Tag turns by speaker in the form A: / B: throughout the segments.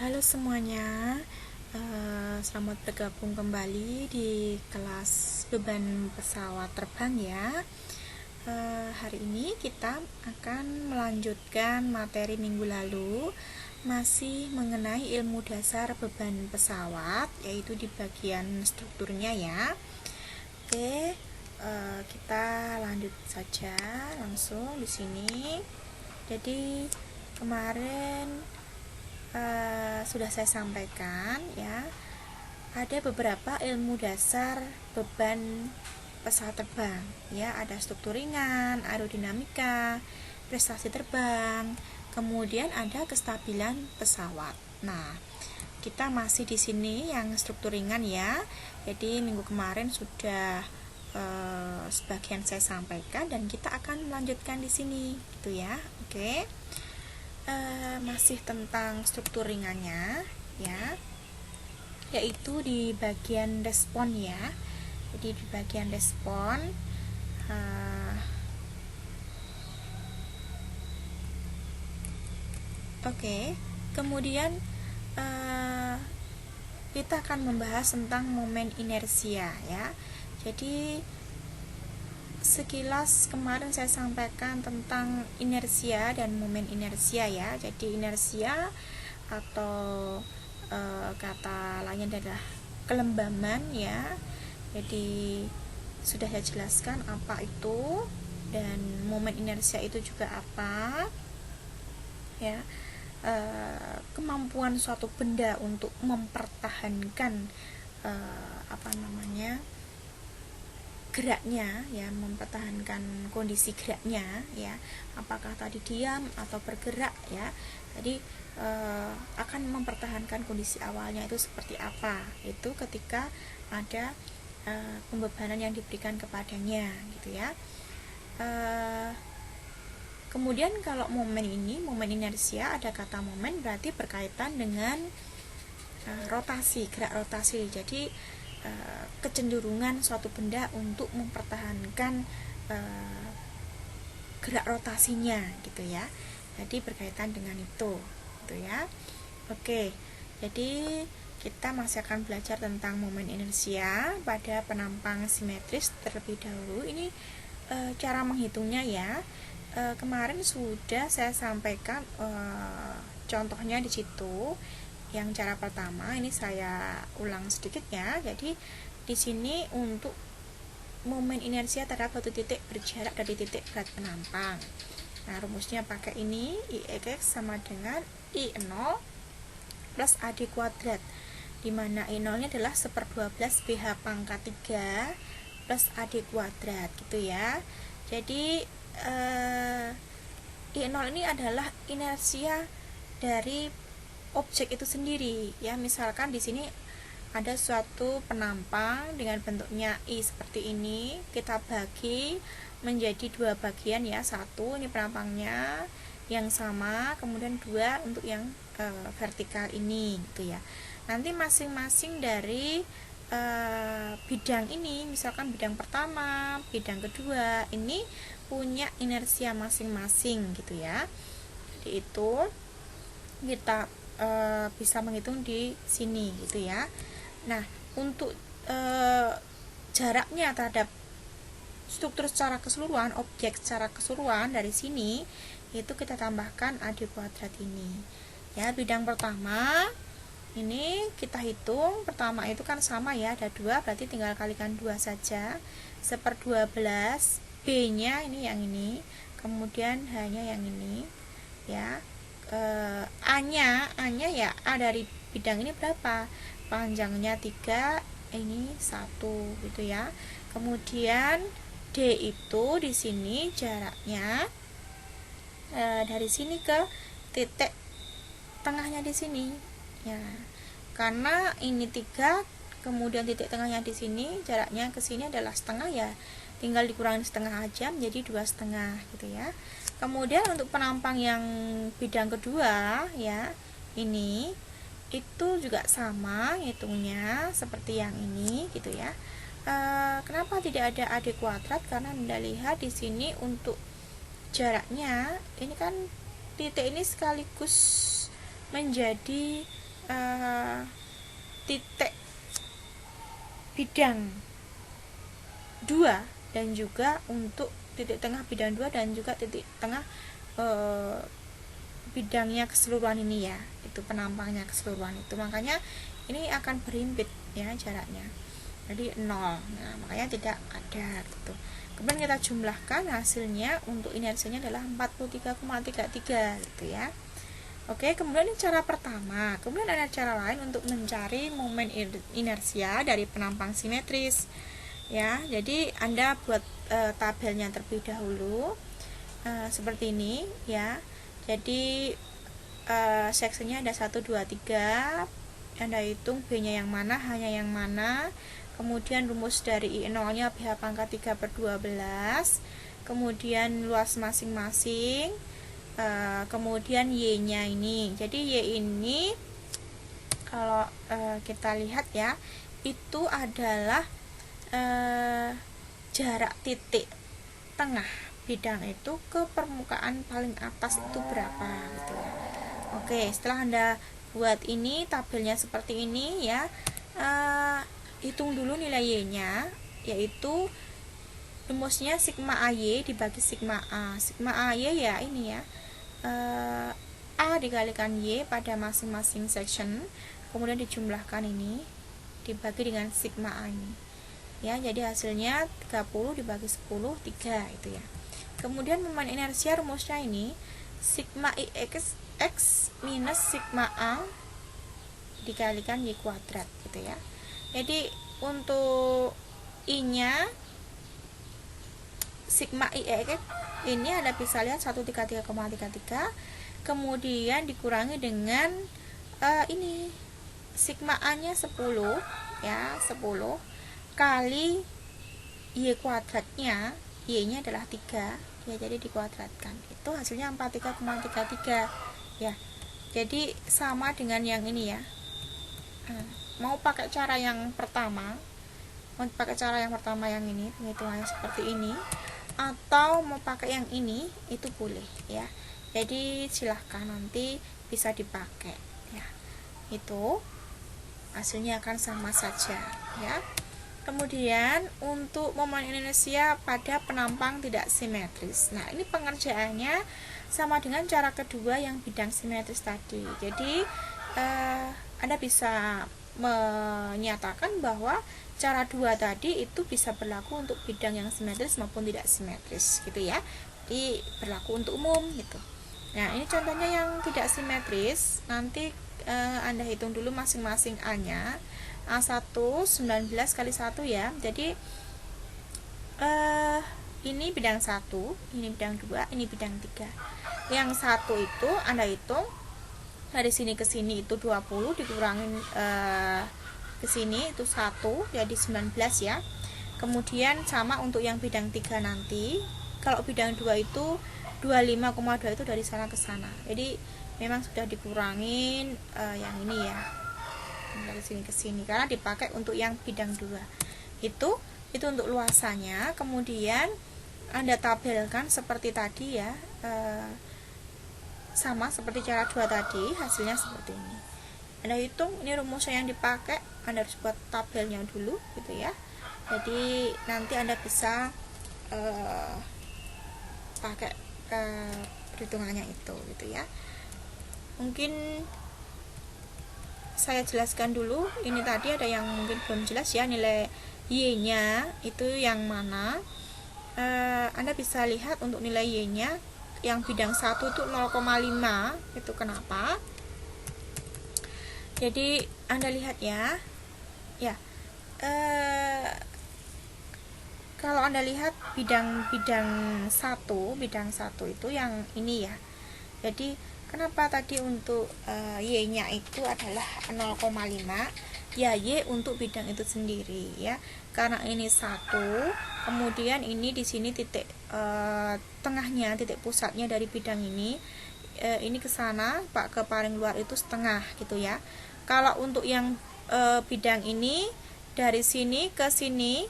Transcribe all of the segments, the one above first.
A: Halo semuanya, selamat bergabung kembali di kelas beban pesawat terbang ya. Hari ini kita akan melanjutkan materi minggu lalu, masih mengenai ilmu dasar beban pesawat, yaitu di bagian strukturnya ya. Oke, kita lanjut saja langsung di sini. Jadi kemarin sudah saya sampaikan ya, ada beberapa ilmu dasar beban pesawat terbang ya, ada struktur ringan, aerodinamika, prestasi terbang, kemudian ada kestabilan pesawat. Nah, kita masih di sini yang struktur ringan ya. Jadi minggu kemarin sudah sebagian saya sampaikan dan kita akan melanjutkan di sini gitu ya. Oke. Masih tentang struktur ringannya ya, yaitu di bagian respon ya. Jadi di bagian respon oke. Kemudian kita akan membahas tentang momen inersia ya. Jadi sekilas kemarin saya sampaikan tentang inersia dan momen inersia ya. Jadi inersia atau kata lainnya adalah kelembaman ya. Jadi sudah saya jelaskan apa itu, dan momen inersia itu juga apa ya. Kemampuan suatu benda untuk mempertahankan geraknya ya, mempertahankan kondisi geraknya ya, apakah tadi diam atau bergerak ya. Jadi akan mempertahankan kondisi awalnya itu seperti apa, itu ketika ada pembebanan yang diberikan kepadanya gitu ya. Kemudian kalau momen ini, momen inersia, ada kata momen berarti berkaitan dengan rotasi, gerak rotasi. Jadi kecenderungan suatu benda untuk mempertahankan gerak rotasinya gitu ya. Jadi berkaitan dengan itu gitu ya. Oke, jadi kita masih akan belajar tentang momen inersia pada penampang simetris terlebih dahulu. Ini cara menghitungnya ya. Kemarin sudah saya sampaikan contohnya di situ. Yang cara pertama ini saya ulang sedikit ya. Jadi di sini untuk momen inersia terhadap satu titik berjarak dari titik berat penampang. Nah, rumusnya pakai ini, Ix sama dengan I0 plus AD kuadrat, dimana I0 nya adalah 1/12 BH pangkat 3 plus AD kuadrat gitu ya. Jadi I0 ini adalah inersia dari objek itu sendiri ya. Misalkan di sini ada suatu penampang dengan bentuknya I seperti ini, kita bagi menjadi dua bagian ya. Satu ini penampangnya yang sama, kemudian dua untuk yang vertikal ini gitu ya. Nanti masing-masing dari bidang ini, misalkan bidang pertama, bidang kedua, ini punya inersia masing-masing gitu ya. Jadi itu kita bisa menghitung di sini gitu ya. Nah, untuk jaraknya terhadap struktur secara keseluruhan, objek secara keseluruhan dari sini, itu kita tambahkan AD kuadrat ini ya. Bidang pertama ini kita hitung, pertama itu kan sama ya, ada 2, berarti tinggal kalikan 2 saja. 1/12 B nya ini yang ini, kemudian H nya yang ini ya. A nya ya, A dari bidang ini berapa, panjangnya 3, ini 1 gitu ya. Kemudian D itu di sini jaraknya dari sini ke titik tengahnya di sini ya. Karena ini 3, kemudian titik tengahnya di sini, jaraknya ke sini adalah setengah ya, tinggal dikurangi setengah aja menjadi 2,5 gitu ya. Kemudian untuk penampang yang bidang kedua ya, ini itu juga sama hitungnya seperti yang ini gitu ya. Kenapa tidak ada AD kuadrat? Karena Anda lihat di sini untuk jaraknya ini kan titik ini sekaligus menjadi titik bidang 2 dan juga untuk titik tengah bidang 2 dan juga titik tengah bidangnya keseluruhan ini ya, itu penampangnya keseluruhan itu, makanya ini akan berhimpit ya jaraknya, jadi 0. Nah, makanya tidak ada gitu. Kemudian kita jumlahkan hasilnya, untuk inersinya adalah 43,33 gitu ya. Oke, kemudian ini cara pertama. Kemudian ada cara lain untuk mencari momen inersia dari penampang simetris ya. Jadi Anda buat tabelnya terlebih dahulu seperti ini ya. Jadi seksinya ada 1, 2, 3. Anda hitung B-nya yang mana, H-nya yang mana. Kemudian rumus dari I0 nya BH pangkat 3/12. Kemudian luas masing-masing. Kemudian Y-nya ini. Jadi Y ini kalau kita lihat ya, itu adalah jarak titik tengah bidang itu ke permukaan paling atas itu berapa gitu ya. Oke, setelah Anda buat ini tabelnya seperti ini ya, hitung dulu nilai Y-nya, yaitu rumusnya sigma AY dibagi sigma A. Sigma AY ya ini ya, A dikalikan Y pada masing-masing section, kemudian dijumlahkan ini dibagi dengan sigma A ini ya, jadi hasilnya 30 dibagi 10, 3 itu ya. Kemudian momen inersia rumusnya ini sigma IX X minus sigma A dikalikan Y kuadrat gitu ya. Jadi untuk I nya sigma IX ini Anda bisa lihat 133,33, kemudian dikurangi dengan ini sigma A nya 10 ya, 10 kali Y kuadratnya, Y nya adalah 3 ya, jadi dikuadratkan, itu hasilnya 43,33 ya. Jadi sama dengan yang ini ya. Mau pakai cara yang pertama, yang ini penghitungannya seperti ini, atau mau pakai yang ini itu boleh ya. Jadi silahkan nanti bisa dipakai ya. Itu hasilnya akan sama saja ya. Kemudian untuk momen inersia pada penampang tidak simetris. Nah, ini pengerjaannya sama dengan cara kedua yang bidang simetris tadi. Jadi Anda bisa menyatakan bahwa cara 2 tadi itu bisa berlaku untuk bidang yang simetris maupun tidak simetris gitu ya. Jadi berlaku untuk umum gitu. Nah, ini contohnya yang tidak simetris. Nanti Anda hitung dulu masing-masing A-nya. A1 19 kali 1 ya. Jadi ini bidang 1, ini bidang 2, ini bidang 3. Yang 1 itu Anda hitung dari sini ke sini itu 20 dikurangin ke sini itu 1, jadi 19 ya. Kemudian sama untuk yang bidang 3 nanti. Kalau bidang 2 itu 25,2 itu dari sana ke sana. Jadi memang sudah dikurangin yang ini ya, dari sini ke sini, karena dipakai untuk yang bidang 2 itu untuk luasannya. Kemudian Anda tabelkan seperti tadi ya, sama seperti cara 2 tadi, hasilnya seperti ini. Anda hitung, ini rumusnya yang dipakai, Anda harus buat tabelnya dulu gitu ya. Jadi nanti Anda bisa pakai perhitungannya itu gitu ya. Mungkin saya jelaskan dulu, ini tadi ada yang mungkin belum jelas ya, nilai Y-nya itu yang mana. Anda bisa lihat untuk nilai Y-nya yang bidang 1 itu 0,5. Itu kenapa? Jadi Anda lihat ya. Ya. Kalau Anda lihat bidang 1 itu yang ini ya. Jadi kenapa tadi untuk Y-nya itu adalah 0,5? Ya, Y untuk bidang itu sendiri ya. Karena ini 1, kemudian ini di sini titik tengahnya, titik pusatnya dari bidang ini ke sana, Pak, ke paling luar itu setengah gitu ya. Kalau untuk yang bidang ini dari sini ke sini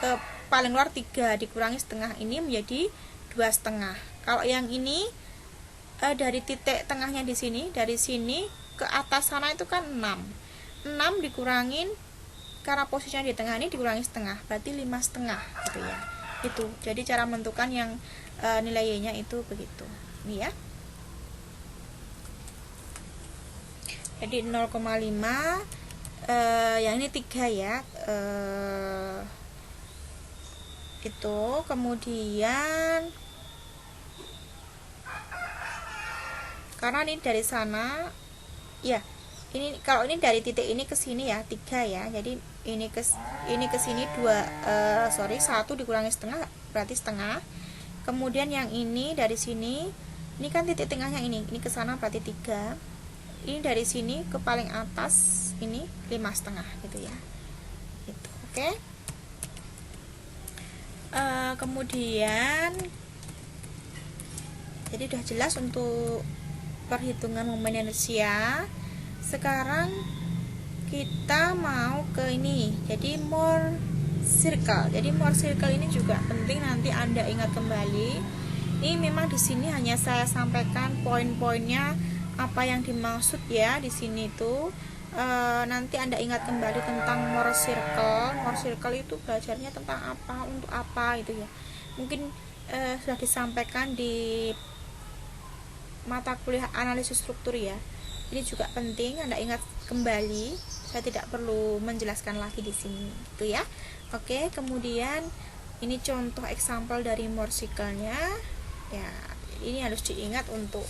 A: ke paling luar 3 dikurangi setengah, ini menjadi 2,5. Kalau yang ini dari titik tengahnya di sini, dari sini ke atas sana itu kan 6 dikurangin, karena posisinya di tengah ini dikurangi setengah, berarti 5,5 gitu ya. Itu jadi cara menentukan yang nilai Y nya itu begitu. Ini ya, jadi 0,5, yang ini 3 ya, itu. Kemudian karena ini dari sana ya, ini kalau ini dari titik ini ke sini ya 3 ya, jadi ini ke sini 1 dikurangi setengah berarti setengah. Kemudian yang ini dari sini, ini kan titik tengahnya ini ke sana berarti 3. Ini dari sini ke paling atas ini 5,5 gitu ya. Itu oke. Kemudian jadi udah jelas untuk perhitungan momen inersia. Sekarang kita mau ke ini, jadi Mohr circle. Jadi Mohr circle ini juga penting nanti Anda ingat kembali. Ini memang di sini hanya saya sampaikan poin-poinnya apa yang dimaksud ya di sini itu. Nanti Anda ingat kembali tentang Mohr circle. Mohr circle itu belajarnya tentang apa, untuk apa itu ya. Mungkin sudah disampaikan di mata kuliah analisis struktur ya. Ini juga penting Anda ingat kembali. Saya tidak perlu menjelaskan lagi di sini, itu ya. Oke, kemudian ini contoh example dari Mohr circle-nya. Ya, ini harus diingat untuk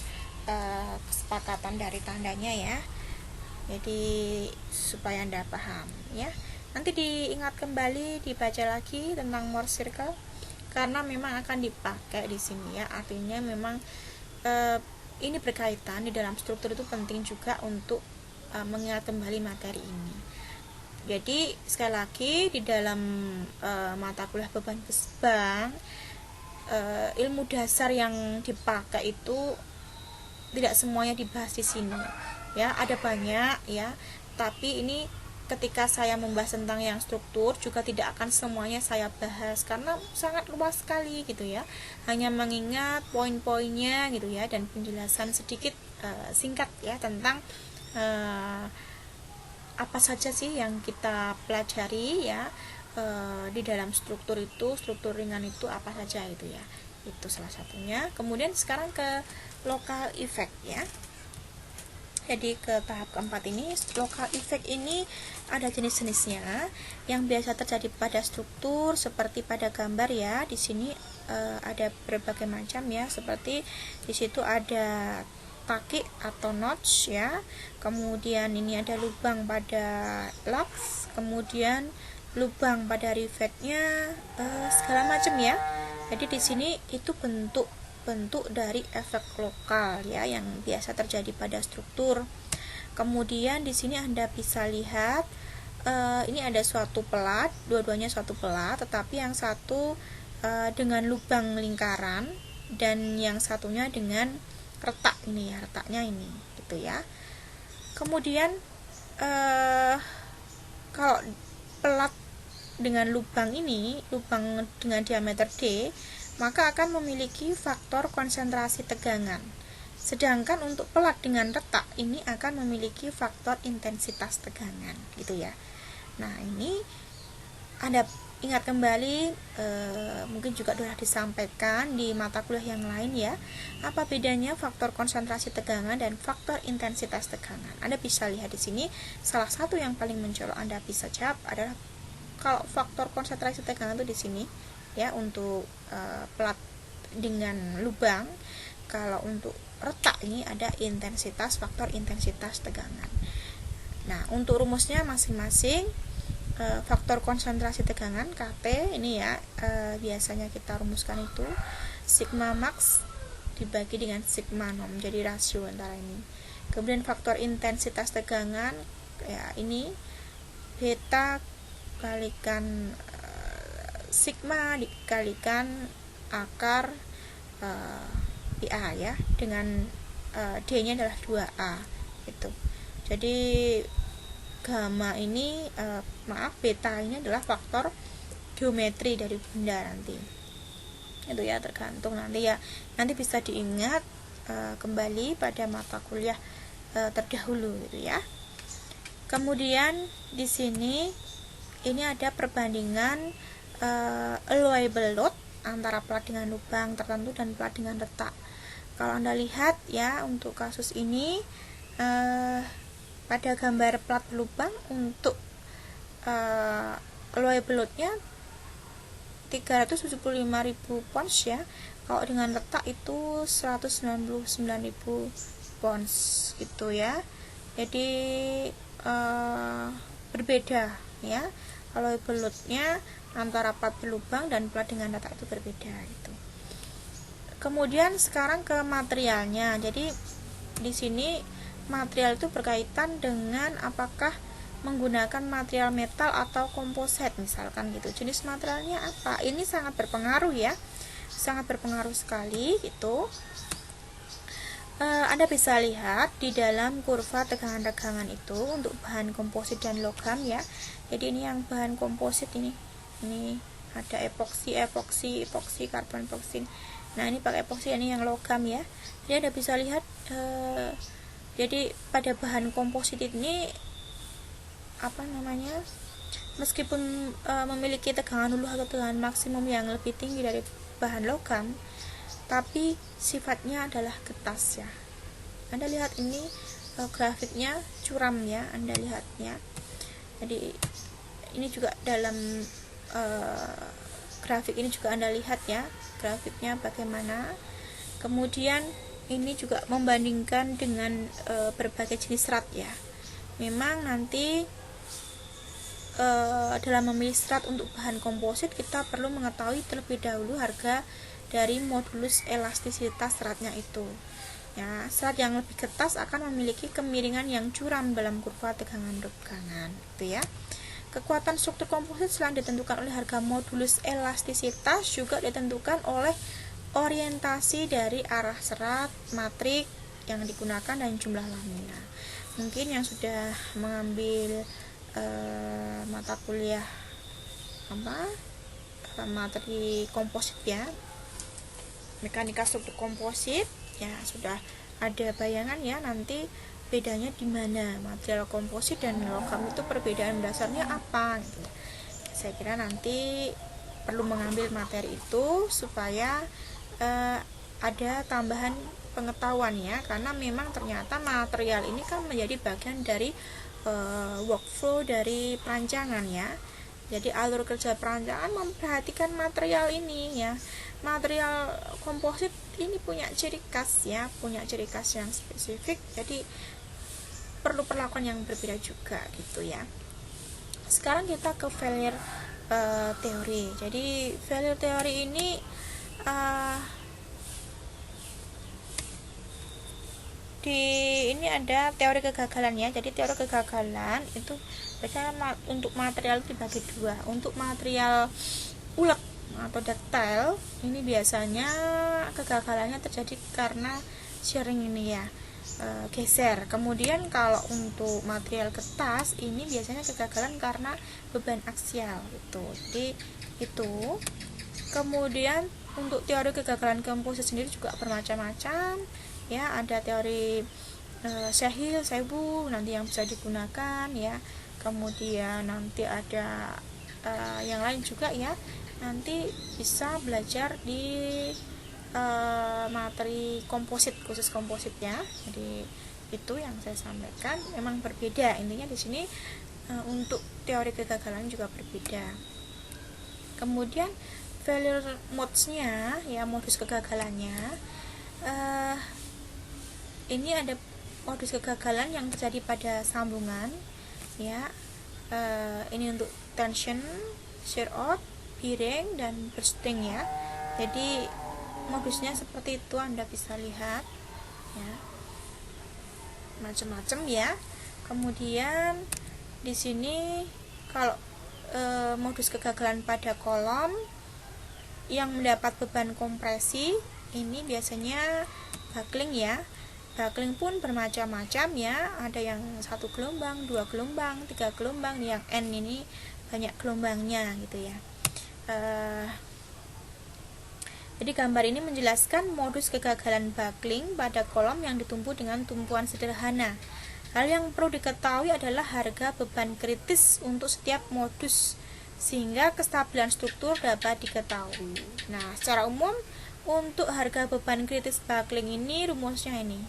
A: kesepakatan dari tandanya ya. Jadi supaya Anda paham ya. Nanti diingat kembali, dibaca lagi tentang Mohr circle karena memang akan dipakai di sini ya. Artinya memang ini berkaitan di dalam struktur, itu penting juga untuk mengingat kembali materi ini. Jadi sekali lagi di dalam mata kuliah beban bank, ilmu dasar yang dipakai itu tidak semuanya dibahas di sini ya, ada banyak ya, tapi ini ketika saya membahas tentang yang struktur juga tidak akan semuanya saya bahas karena sangat luas sekali gitu ya, hanya mengingat poin-poinnya gitu ya, dan penjelasan sedikit singkat ya tentang apa saja sih yang kita pelajari ya di dalam struktur itu, struktur ringan itu apa saja itu ya, itu salah satunya. Kemudian sekarang ke local effect ya. Jadi ke tahap keempat ini, local effect ini ada jenis-jenisnya yang biasa terjadi pada struktur seperti pada gambar ya. Di sini ada berbagai macam ya, seperti di situ ada taki atau notch ya. Kemudian ini ada lubang pada lux, kemudian lubang pada rivetnya, segala macam ya. Jadi di sini itu bentuk dari efek lokal ya yang biasa terjadi pada struktur. Kemudian di sini Anda bisa lihat ini ada suatu pelat, dua-duanya suatu pelat, tetapi yang satu dengan lubang lingkaran dan yang satunya dengan retak ini ya, retaknya ini gitu ya. Kemudian kalau pelat dengan lubang ini, lubang dengan diameter D, maka akan memiliki faktor konsentrasi tegangan. Sedangkan untuk pelat dengan retak ini akan memiliki faktor intensitas tegangan, gitu ya. Nah, ini Anda ingat kembali, mungkin juga sudah disampaikan di mata kuliah yang lain ya. Apa bedanya faktor konsentrasi tegangan dan faktor intensitas tegangan? Anda bisa lihat di sini, salah satu yang paling mencolok Anda bisa jawab adalah kalau faktor konsentrasi tegangan itu di sini ya, untuk pelat dengan lubang. Kalau untuk retak ini ada intensitas, faktor intensitas tegangan. Nah, untuk rumusnya masing-masing, faktor konsentrasi tegangan KT ini ya, biasanya kita rumuskan itu sigma max dibagi dengan sigma norm, jadi rasio antara ini. Kemudian faktor intensitas tegangan ya, ini beta kalikan sigma dikalikan akar PA ya, dengan D-nya adalah 2A gitu. Jadi gamma ini beta ini adalah faktor geometri dari benda nanti. Itu ya, tergantung nanti ya. Nanti bisa diingat kembali pada mata kuliah terdahulu gitu ya. Kemudian di sini ini ada perbandingan allowable load antara plat dengan lubang tertentu dan plat dengan retak. Kalau Anda lihat ya, untuk kasus ini pada gambar plat lubang untuk allowable load-nya 375.000 pounds ya. Kalau dengan retak itu 199.000 pounds itu ya. Jadi berbeda ya. Allowable load-nya antara plat berlubang dan plat dengan retak itu berbeda gitu. Kemudian sekarang ke materialnya. Jadi di sini material itu berkaitan dengan apakah menggunakan material metal atau komposit misalkan gitu. Jenis materialnya apa? Ini sangat berpengaruh ya. Sangat berpengaruh sekali gitu. Anda bisa lihat di dalam kurva tegangan-tegangan itu untuk bahan komposit dan logam ya. Jadi ini yang bahan komposit ini ada epoksi, karbon epoksi. Nah ini pakai epoksi, ini yang logam ya. Jadi Anda bisa lihat jadi pada bahan komposit ini meskipun memiliki tegangan hulu atau tegangan maksimum yang lebih tinggi dari bahan logam, tapi sifatnya adalah getas ya. Anda lihat ini grafiknya curam ya, Anda lihatnya. Jadi ini juga dalam grafik ini juga Anda lihat ya, grafiknya bagaimana. Kemudian ini juga membandingkan dengan berbagai jenis serat ya. Memang nanti dalam memilih serat untuk bahan komposit kita perlu mengetahui terlebih dahulu harga dari modulus elastisitas seratnya itu ya. Serat yang lebih getas akan memiliki kemiringan yang curam dalam kurva tegangan-tegangan gitu ya. Kekuatan struktur komposit selain ditentukan oleh harga modulus elastisitas, juga ditentukan oleh orientasi dari arah serat, matrik yang digunakan, dan jumlah lamina. Mungkin yang sudah mengambil mata kuliah materi komposit ya, mekanika struktur komposit ya, sudah ada bayangan ya nanti bedanya di mana material komposit dan logam itu perbedaan dasarnya apa gitu. Saya kira nanti perlu mengambil materi itu supaya ada tambahan pengetahuan ya, karena memang ternyata material ini kan menjadi bagian dari workflow dari perancangan ya. Jadi alur kerja perancangan memperhatikan material ini ya. Material komposit ini punya ciri khas ya, punya ciri khas yang spesifik, jadi perlu perlakuan yang berbeda juga gitu ya. Sekarang kita ke failure teori. Jadi failure teori ini ini ada teori kegagalan ya. Jadi teori kegagalan itu biasanya untuk material itu dibagi dua. Untuk material ulek atau ductile ini biasanya kegagalannya terjadi karena shearing ini ya, geser. Kemudian kalau untuk material getas ini biasanya kegagalan karena beban aksial gitu. Jadi itu. Kemudian untuk teori kegagalan komposit sendiri juga bermacam-macam ya. Ada teori Sehil, Sebu nanti yang bisa digunakan ya. Kemudian nanti ada yang lain juga ya. Nanti bisa belajar di materi komposit, khusus komposit ya. Jadi itu yang saya sampaikan, memang berbeda intinya di sini. Untuk teori kegagalan juga berbeda. Kemudian failure modes-nya ya, modus kegagalannya. Ini ada modus kegagalan yang terjadi pada sambungan ya. Ini untuk tension, shear out, bearing, dan bursting ya. Jadi modusnya seperti itu, Anda bisa lihat ya, macam-macam ya. Kemudian di sini kalau modus kegagalan pada kolom yang mendapat beban kompresi ini biasanya buckling ya. Buckling pun bermacam-macam ya, ada yang 1 gelombang, 2 gelombang, 3 gelombang, yang N ini banyak gelombangnya gitu ya. Jadi gambar ini menjelaskan modus kegagalan buckling pada kolom yang ditumpu dengan tumpuan sederhana. Hal yang perlu diketahui adalah harga beban kritis untuk setiap modus sehingga kestabilan struktur dapat diketahui. Nah, secara umum untuk harga beban kritis buckling ini rumusnya ini.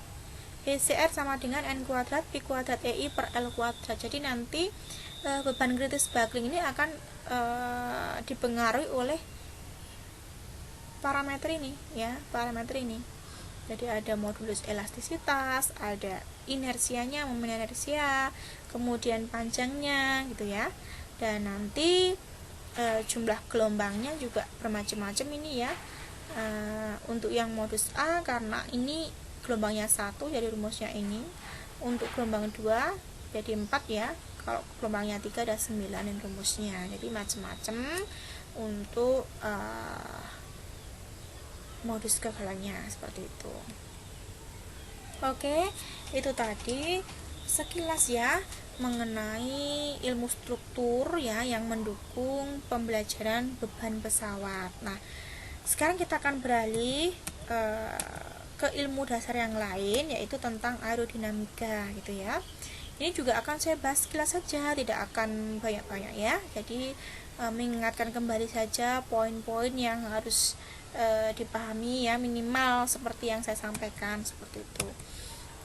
A: PCR sama dengan N kuadrat Pi kuadrat EI per L kuadrat. Jadi nanti beban kritis buckling ini akan dipengaruhi oleh parameter ini ya, parameter ini. Jadi ada modulus elastisitas, ada inersianya, momen inersia, kemudian panjangnya gitu ya. Dan nanti jumlah gelombangnya juga bermacam-macam ini ya. Untuk yang modus A karena ini gelombangnya 1 jadi rumusnya ini. Untuk gelombang 2 jadi 4 ya. Kalau gelombangnya 3 ada 9 yang rumusnya. Jadi macam-macam untuk modus kegagalannya seperti itu. Oke, itu tadi sekilas ya mengenai ilmu struktur ya yang mendukung pembelajaran beban pesawat. Nah, sekarang kita akan beralih ke ilmu dasar yang lain, yaitu tentang aerodinamika gitu ya. Ini juga akan saya bahas sekilas saja, tidak akan banyak-banyak ya. Jadi mengingatkan kembali saja poin-poin yang harus dipahami ya, minimal seperti yang saya sampaikan seperti itu.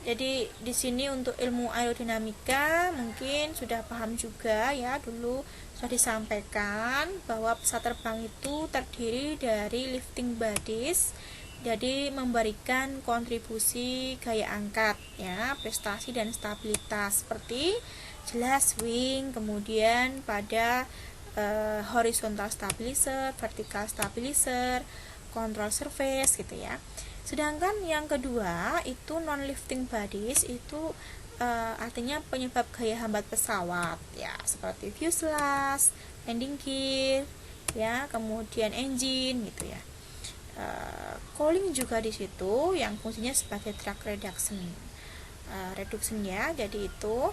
A: Jadi di sini untuk ilmu aerodinamika mungkin sudah paham juga ya, dulu sudah disampaikan bahwa pesawat terbang itu terdiri dari lifting bodies. Jadi memberikan kontribusi gaya angkat ya, prestasi dan stabilitas seperti jelas wing, kemudian pada horizontal stabilizer, vertical stabilizer, control surface gitu ya. Sedangkan yang kedua itu non lifting bodies, itu artinya penyebab gaya hambat pesawat ya, seperti fuselage, landing gear ya, kemudian engine gitu ya. Cooling juga di situ yang fungsinya sebagai drag reduction ya. Jadi itu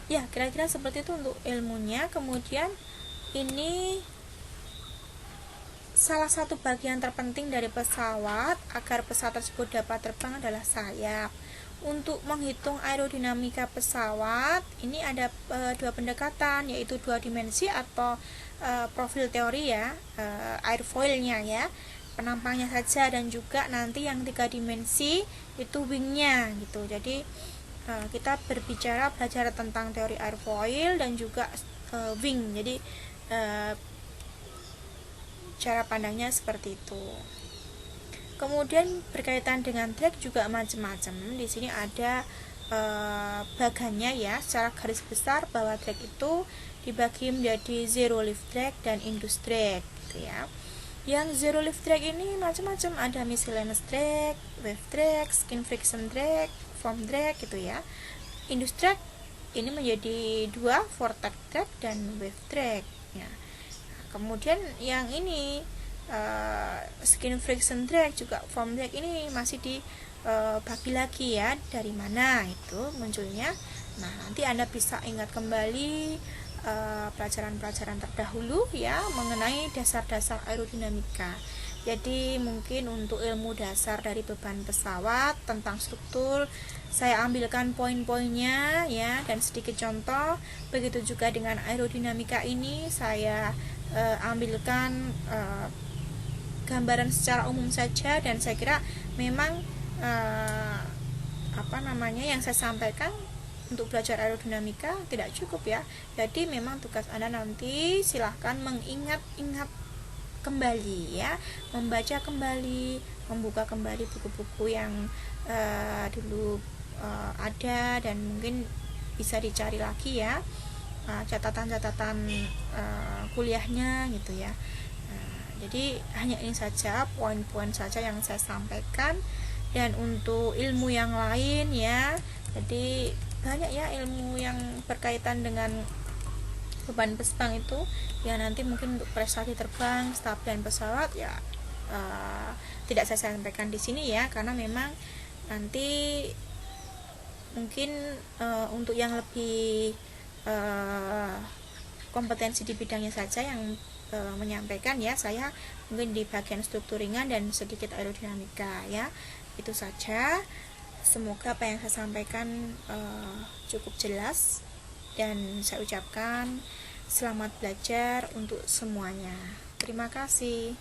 A: ya kira-kira seperti itu untuk ilmunya. Kemudian ini salah satu bagian terpenting dari pesawat agar pesawat tersebut dapat terbang adalah sayap. Untuk menghitung aerodinamika pesawat ini ada dua pendekatan, yaitu dua dimensi atau profil teori ya, airfoilnya ya, penampangnya saja, dan juga nanti yang 3 dimensi itu wingnya gitu. Jadi kita berbicara belajar tentang teori airfoil dan juga wing. Jadi cara pandangnya seperti itu. Kemudian berkaitan dengan drag juga macam-macam. Di sini ada bagannya ya, secara garis besar bahwa drag itu dibagi menjadi zero lift drag dan induced drag gitu ya. Yang zero lift drag ini macam-macam, ada miscellaneous drag, wave drag, skin friction drag, foam drag gitu ya. Induced drag ini menjadi 2, vortex drag dan wave drag ya. Kemudian yang ini skin friction drag juga foam drag ini masih dibagi lagi ya, dari mana itu munculnya. Nah, nanti Anda bisa ingat kembali pelajaran-pelajaran terdahulu ya mengenai dasar-dasar aerodinamika. Jadi mungkin untuk ilmu dasar dari beban pesawat tentang struktur saya ambilkan poin-poinnya ya, dan sedikit contoh. Begitu juga dengan aerodinamika ini saya ambilkan gambaran secara umum saja, dan saya kira memang yang saya sampaikan untuk belajar aerodinamika tidak cukup ya. Jadi memang tugas Anda nanti silahkan mengingat-ingat kembali ya, membaca kembali, membuka kembali buku-buku yang dulu ada, dan mungkin bisa dicari lagi ya catatan-catatan kuliahnya gitu ya. Jadi hanya ini saja, poin-poin saja yang saya sampaikan. Dan untuk ilmu yang lain ya, jadi banyak ya ilmu yang berkaitan dengan beban pesawat itu ya, nanti mungkin untuk prestasi terbang, stabilitas pesawat ya tidak saya sampaikan di sini ya, karena memang nanti mungkin untuk yang lebih kompetensi di bidangnya saja yang menyampaikan ya, saya mungkin di bagian struktur ringan dan sedikit aerodinamika ya. Itu saja. Semoga apa yang saya sampaikan cukup jelas, dan saya ucapkan selamat belajar untuk semuanya. Terima kasih.